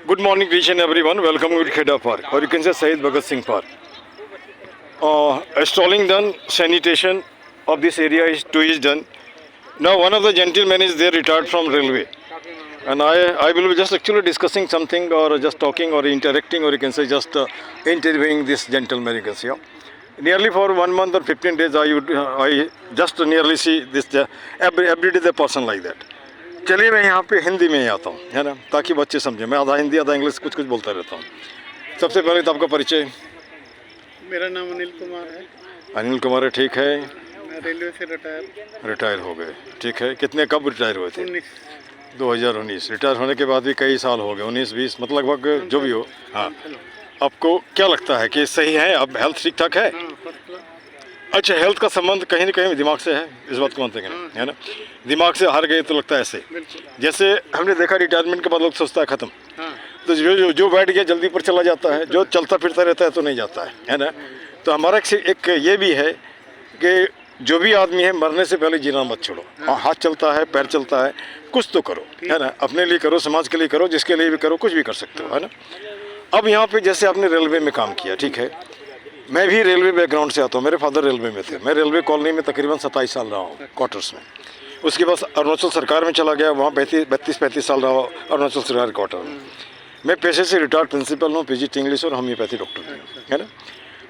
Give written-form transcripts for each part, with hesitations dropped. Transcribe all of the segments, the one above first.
Good morning, each and everyone. Welcome to Kheda Park, or you can say Shahid Bhagat Singh Park. Installing done, sanitation of this area is done. Now, one of the gentlemen is there retired from railway, and I will be just actually discussing something, or just talking, or interacting, or you can say just interviewing this gentleman. You can see. Nearly for 1 month or 15 days, I just nearly see this every day the person like that. चलिए मैं यहाँ पे हिंदी में ही आता हूँ, है ना, ताकि बच्चे समझें। मैं आधा हिंदी आधा इंग्लिश कुछ कुछ बोलता रहता हूँ। सबसे पहले तो आपका परिचय। मेरा नाम अनिल कुमार है। अनिल कुमार है, ठीक है। मैं रेलवे से रिटायर हो गए, ठीक है। कितने कब रिटायर हुए थे? 2019। रिटायर होने के बाद भी कई साल हो गए, 19-20 मतलब लगभग जो भी हो। हाँ, आपको क्या लगता है कि सही है, अब हेल्थ ठीक ठाक है? अच्छा, हेल्थ का संबंध कहीं ना कहीं दिमाग से है, इस बात को मानते हैं, है ना? दिमाग से हार गए तो लगता है ऐसे। जैसे हमने देखा रिटायरमेंट के बाद लोग सोचता है ख़त्म, तो जो बैठ गया जल्दी पर चला जाता है, जो चलता फिरता रहता है तो नहीं जाता है ना? तो हमारा एक ये भी है कि जो भी आदमी है मरने से पहले जीना मत छोड़ो। हाथ चलता है, पैर चलता है, कुछ तो करो, है ना? अपने लिए करो, समाज के लिए करो, जिसके लिए भी करो, कुछ भी कर सकते हो, है ना? अब यहाँ पे जैसे आपने रेलवे में काम किया, ठीक है। मैं भी रेलवे बैकग्राउंड से आता हूँ, मेरे फादर रेलवे में थे। मैं रेलवे कॉलोनी में तकरीबन 27 साल रहा हूँ, क्वार्टर्स में। उसके बाद अरुणाचल सरकार में चला गया, वहाँ 32-35 साल रहा अरुणाचल सरकार क्वार्टर में। मैं पेशे से रिटायर्ड प्रिंसिपल हूँ, पीजी इंग्लिश और होम्योपैथी डॉक्टर हूँ, है ना?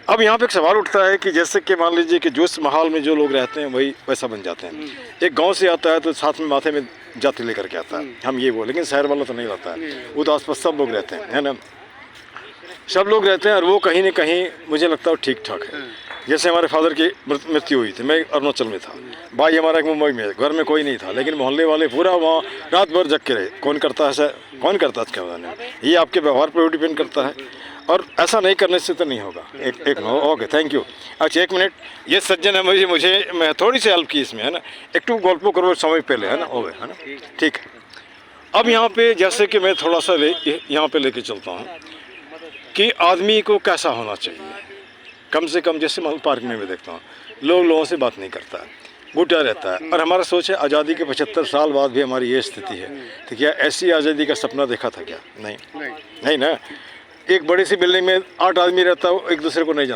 अब यहाँ पे एक सवाल उठता है कि जैसे कि मान लीजिए कि जिस माहौल में जो लोग रहते हैं वही वैसा बन जाते हैं। एक गाँव से आता है तो साथ में माथे में जाति लेकर के आता है, हम ये बोल, लेकिन शहर वाला तो नहीं रहता है, वो तो आसपास सब लोग रहते हैं, है ना? सब लोग रहते हैं और वो कहीं ना कहीं मुझे लगता है ठीक ठाक है। जैसे हमारे फादर की मृत्यु हुई थी, मैं अरुणाचल में था, भाई हमारा एक मुंबई में, घर में कोई नहीं था, लेकिन मोहल्ले वाले पूरा वहाँ रात भर जग के रहे। कौन करता है ऐसा? कौन करता है? क्या बताने, ये आपके व्यवहार पर डिपेंड करता है, और ऐसा नहीं करने से तो नहीं होगा। एक ओके, थैंक यू। अच्छा, 1 मिनट, ये सज्जन है, मुझे मैं थोड़ी सी हेल्प की इसमें, है ना? एक टू गल्प करो समय पहले, है ना? हो गए, है ना? ठीक है। अब यहाँ पे जैसे कि मैं थोड़ा सा यहाँ पे लेके चलता हूँ कि आदमी को कैसा होना चाहिए। कम से कम जैसे मैं पार्क में भी देखता हूँ, लोगों से बात नहीं करता है, घुटा रहता है। और हमारा सोच है आज़ादी के 75 साल बाद भी हमारी ये स्थिति है, तो क्या ऐसी आज़ादी का सपना देखा था क्या? नहीं ना। एक बड़ी सी बिल्डिंग में 8 आदमी रहता है, एक दूसरे को नहीं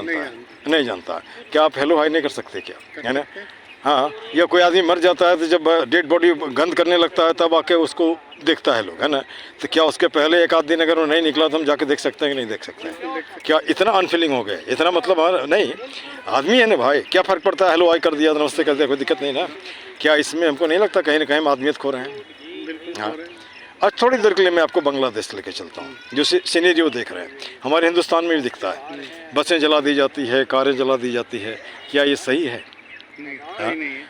जानता है। क्या आप हेलो हाई नहीं कर सकते क्या, है ना? हाँ, या कोई आदमी मर जाता है तो जब डेड बॉडी गंद करने लगता है तब आके उसको देखता है लोग, है ना? तो क्या उसके पहले एक आध दिन अगर वो नहीं निकला तो हम जाके देख सकते हैं कि नहीं देख सकते हैं? क्या इतना अनफीलिंग हो गए? इतना मतलब नहीं, आदमी है ना भाई, क्या फ़र्क पड़ता है? हेलो हाई कर दिया, नमस्ते कर दिया, कोई दिक्कत नहीं ना। क्या इसमें हमको नहीं लगता कहीं ना कहीं हम आदमियत खो रहे हैं? हाँ। आज थोड़ी देर के लिए मैं आपको बांग्लादेश लेके चलता हूँ, जो सिनेरियो देख रहे हैं हमारे हिंदुस्तान में भी दिखता है। बसें जला दी जाती है, कारें जला दी जाती है, क्या ये सही है?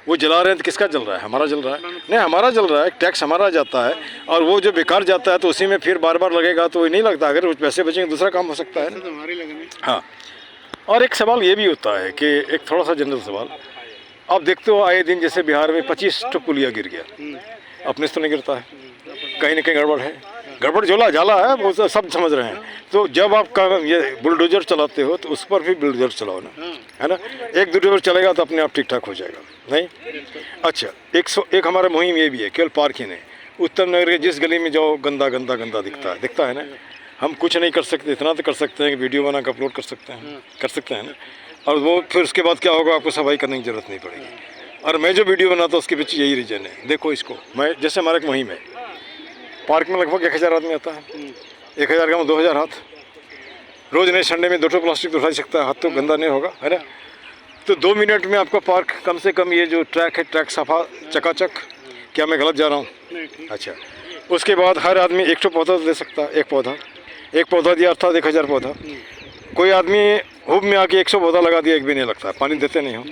वो जला रहे हैं तो किसका जल रहा है? हमारा जल रहा है? नहीं, हमारा जल रहा है, टैक्स हमारा जाता है, और वो जो बेकार जाता है तो उसी में फिर बार बार लगेगा, तो नहीं लगता अगर कुछ पैसे बचेंगे दूसरा काम हो सकता है ना? हाँ। और एक सवाल ये भी होता है कि एक थोड़ा सा जनरल सवाल, आप देखते हो आए दिन जैसे बिहार में 25 तो पुलिया गिर गया, अपने से तो नहीं गिरता है, कहीं ना कहीं गड़बड़ है, गड़बड़ जोला जाला है, वो तो सब समझ रहे हैं। तो जब आप ये बुलडोजर चलाते हो तो उस पर भी बुलडोजर चलाओ ना, है ना? एक बुलडोजर चलेगा तो अपने आप ठीक ठाक हो जाएगा, नहीं? अच्छा, एक हमारा मुहिम ये भी है, केवल पार्क ही नहीं, उत्तम नगर के जिस गली में जाओ गंदा दिखता है ना। हम कुछ नहीं कर सकते, इतना तो कर सकते हैं कि वीडियो बना कर अपलोड कर सकते हैं ना। और वो फिर उसके बाद क्या होगा, आपको सफाई करने की ज़रूरत नहीं पड़ेगी। और मैं जो वीडियो बनाता हूँ उसके पीछे यही रीज़न है। देखो इसको, मैं जैसे हमारा एक मुहिम है, पार्क में लगभग 1000 आदमी आता है, 1000 का 2000 हाथ, रोज़ नहीं संडे में 2 प्लास्टिक तो उठा सकता है, हाथ तो गंदा नहीं होगा, है ना? तो 2 मिनट में आपका पार्क कम से कम, ये जो ट्रैक है, ट्रैक सफा चकाचक। क्या मैं गलत जा रहा हूँ? अच्छा, उसके बाद हर आदमी 100 पौधा दे सकता है, एक पौधा दिया अर्थात 1000 पौधा। कोई आदमी हुब में आके 100 पौधा लगा दिया, एक भी नहीं लगता, पानी देते नहीं हो।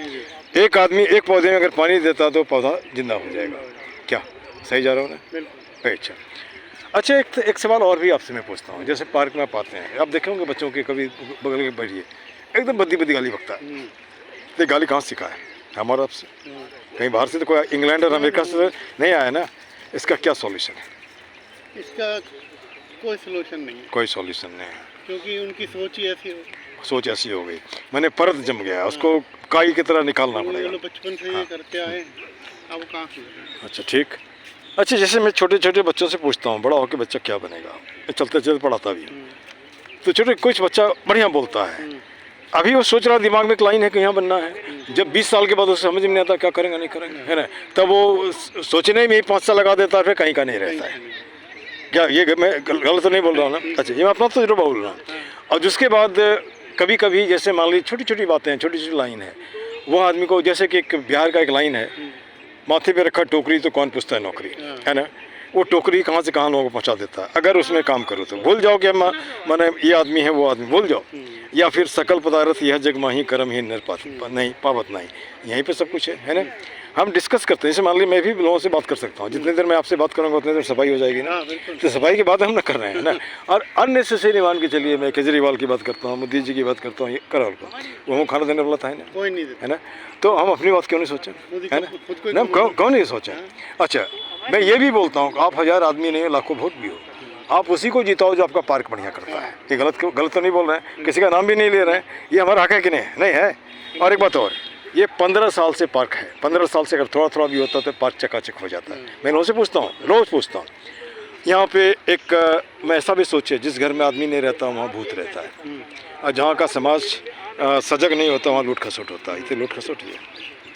एक आदमी एक पौधे में अगर पानी देता तो पौधा जिंदा हो जाएगा। क्या सही जा रहा हूँ ना? अच्छा, एक सवाल और भी आपसे मैं पूछता हूँ। जैसे पार्क में आप आते हैं, आप देखेंगे बच्चों के कभी बगल के बैठिए, एकदम बद्दी गाली बकता है, तो गाली कहाँ सीखा है? हमारा आपसे कहीं बाहर से तो कोई इंग्लैंड और अमेरिका से नहीं आया ना? इसका क्या सॉल्यूशन है? इसका कोई सॉल्यूशन नहीं है। कोई सॉल्यूशन नहीं है, क्योंकि उनकी सोच ऐसी हो गई, मैंने परत जम गया, उसको काई की तरह निकालना पड़ेगा। बचपन से ये करते आए, अब कहाँ से? अच्छा, ठीक। अच्छा, जैसे मैं छोटे छोटे बच्चों से पूछता हूँ बड़ा होकर बच्चा क्या बनेगा, मैं चलते चलते पढ़ाता भी हूँ, तो छोटे कुछ बच्चा बढ़िया बोलता है, अभी वो सोच रहा दिमाग में एक लाइन है कि यहाँ बनना है, जब 20 साल के बाद उसे समझ में नहीं आता क्या करेंगे नहीं करेंगे, है ना, तब वो सोचने में ही 5 साल लगा देता है, फिर कहीं का नहीं रहता है। क्या ये मैं गलत तो नहीं बोल रहा हूँ ना? अच्छा, ये मैं अपना तजुर्बा बोल रहा हूँ। और उसके बाद कभी कभी जैसे मान लीजिए छोटी छोटी बातें हैं, छोटी छोटी लाइन है, वो आदमी को, जैसे कि एक बिहार का एक लाइन है, माथे पे रखा टोकरी तो कौन पूछता है नौकरी, है ना, वो टोकरी कहाँ से कहाँ लोगों को पहुँचा देता है। अगर उसमें काम करो तो भूल जाओ कि माने ये आदमी है वो आदमी भूल जाओ, या फिर सकल पदार्थ यह जग माही कर्म ही नहीं पावत नहीं, यहीं पे सब कुछ है ना। हम डिस्कस करते हैं, जैसे मान लीजिए मैं भी लोगों से बात कर सकता हूँ, जितनी देर मैं आपसे बात करूँगा उतनी देर सफाई हो जाएगी ना, तो सफाई की बात हम ना कर रहे हैं ना। और अननेसेसरी मान के चलिए मैं केजरीवाल की बात करता हूँ, मोदी जी की बात करता हूँ, कराल को वो खाना देने वाला था ना, कोई नहीं है ना, तो हम अपनी बात क्यों नहीं सोचें, है ना, क्यों नहीं सोचें। अच्छा, मैं ये भी बोलता हूँ आप 1000 आदमी नहीं हो, लाखों वोट भी हो, आप उसी को जिताओ जो आपका पार्क बढ़िया करता है। ये गलत तो नहीं बोल रहे हैं, किसी का नाम भी नहीं ले रहे हैं, ये हमारा हक है कि नहीं है। और एक बात और, ये 15 साल से पार्क है, 15 साल से अगर थोड़ा थोड़ा भी होता तो पार्क चकाचक हो जाता है। मैं लोगों से पूछता हूँ, रोज़ पूछता हूँ, यहाँ पे एक मैं ऐसा भी सोचे, जिस घर में आदमी नहीं रहता वहाँ भूत रहता है, और जहाँ का समाज सजग नहीं होता वहाँ लूट खसोट होता है। इतनी लूट खसोट ही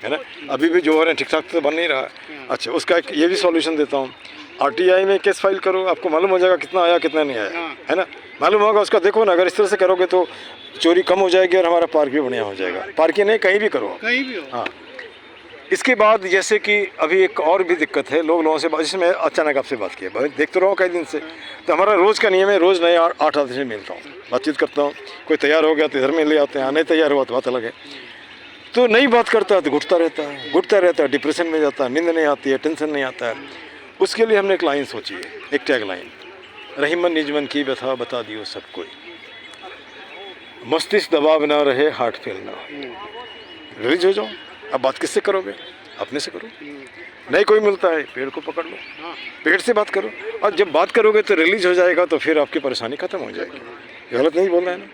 है ना, अभी भी जो हो रहे हैं ठीक ठाक तो बन नहीं रहा है। अच्छा, उसका एक ये भी सॉल्यूशन देता हूँ, RTI में केस फाइल करो, आपको मालूम हो जाएगा कितना आया कितना नहीं आया, है ना, मालूम होगा उसका। देखो ना, अगर इस तरह से करोगे तो चोरी कम हो जाएगी और हमारा पार्क भी बढ़िया हो जाएगा। पार्क ही नहीं, कहीं भी करो, कहीं भी हो। हाँ। इसके बाद जैसे कि अभी एक और भी दिक्कत है, लोगों से जैसे मैं अचानक आपसे बात की, देखते रहो कई दिन से, तो हमारा रोज़ का नियम है, रोज़ नए 8 आदमी से मिलता हूँ, बातचीत करता हूँ। कोई तैयार हो गया तो इधर में ले आते हैं, नहीं तैयार हुआ तो बात अलग है। तो नई बात करता है तो घुटता रहता है, डिप्रेशन में जाता है, नींद नहीं आती है, टेंशन नहीं आता है। उसके लिए हमने एक लाइन सोची है, एक टैग लाइन, रहीमन निजमन की व्यथा बता दियो सब कोई, मस्तिष्क दबाव ना रहे, हार्ट फेल ना हो। रिलीज हो जाओ। अब बात किससे करोगे, अपने से करो, नहीं कोई मिलता है पेड़ को पकड़ लो, पेड़ से बात करो, और जब बात करोगे तो रिलीज हो जाएगा, तो फिर आपकी परेशानी खत्म हो जाएगी। गलत नहीं बोल रहे हैं ना।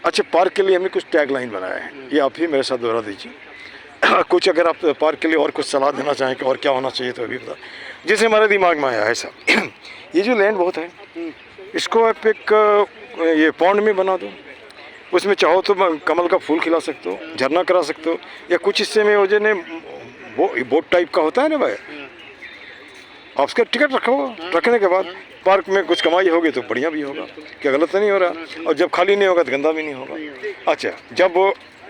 अच्छा, पार्क के लिए हमने कुछ टैग लाइन बनाया है, ये आप ही मेरे साथ दोहरा दीजिए। कुछ अगर आप पार्क के लिए और कुछ सलाह देना चाहें कि और क्या होना चाहिए तो अभी बता, जैसे हमारे दिमाग में आया है सब। ये जो लैंड बहुत है, इसको आप एक ये पॉन्ड में बना दो, उसमें चाहो तो कमल का फूल खिला सकते हो, झरना करा सकते हो, या कुछ हिस्से में वो जो बोट टाइप का होता है ना भाई, आप उसका टिकट रखो, रखने के बाद पार्क में कुछ कमाई होगी तो बढ़िया भी होगा, क्या गलत तो नहीं हो रहा, और जब खाली नहीं होगा तो गंदा भी नहीं होगा। अच्छा, जब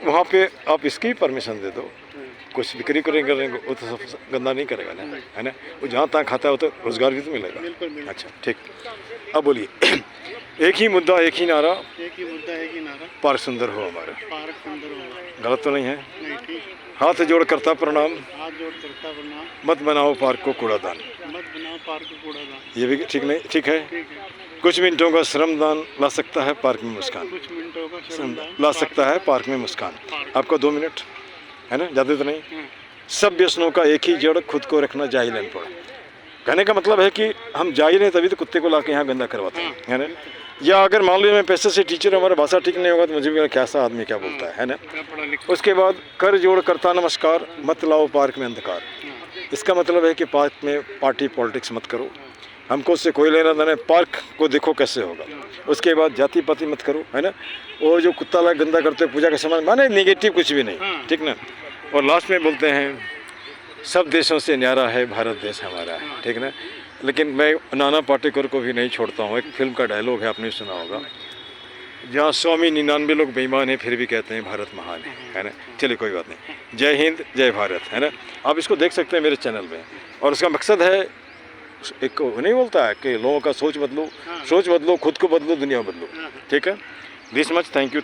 वहाँ पे आप इसकी परमिशन दे दो, कुछ बिक्री करेंगे वो तो सब गंदा नहीं करेगा ना, है ना, वो जहाँ तहाँ खाता है वो तो रोज़गार भी तो मिलेगा। अच्छा, ठीक, अब बोलिए। एक ही मुद्दा एक ही नारा, पार्क सुंदर हो हमारा, गलत तो नहीं है। हाथ जोड़ करता प्रणाम, मत बनाओ पार्क को कूड़ादान, ये भी ठीक नहीं, ठीक है। कुछ मिनटों का श्रमदान ला सकता है पार्क में मुस्कान, ला सकता है पार्क में मुस्कान। आपका 2 मिनट है ना, ज़्यादा तो नहीं। सब व्यसनों का एक ही जड़, खुद को रखना जाहिल अनपढ़। कहने का मतलब है कि हम जाहिल हैं तभी तो कुत्ते को ला के यहाँ गंदा करवाते हैं, है ना। या अगर मान लीजिए मैं पैसे से टीचर, हमारा भाषा ठीक नहीं होगा तो मुझे भी कैसा आदमी क्या बोलता है ना। उसके बाद कर जोड़ करता नमस्कार, मत लाओ पार्क में अंधकार। इसका मतलब है कि पार्क में पार्टी पॉलिटिक्स मत करो, हमको उससे कोई लेना देना, पार्क को देखो कैसे होगा। उसके बाद जाति पाति मत करो, है ना। और जो कुत्ता लाग गंदा करते पूजा का सामान, माने नेगेटिव कुछ भी नहीं, ठीक ना। और लास्ट में बोलते हैं सब देशों से न्यारा है भारत देश हमारा, ठीक ना। लेकिन मैं नाना पाटेकर को भी नहीं छोड़ता हूँ। एक फिल्म का डायलॉग है, आपने सुना होगा, जहाँ 100 में 99 लोग बेईमान हैं फिर भी कहते हैं भारत महान है ना। चलिए कोई बात नहीं, जय हिंद जय भारत, है ना। आप इसको देख सकते हैं मेरे चैनल में। और उसका मकसद है, एक नहीं बोलता है कि लोगों का सोच बदलो, सोच बदलो, खुद को बदलो, दुनिया बदलो, ठीक है। This much, thank you.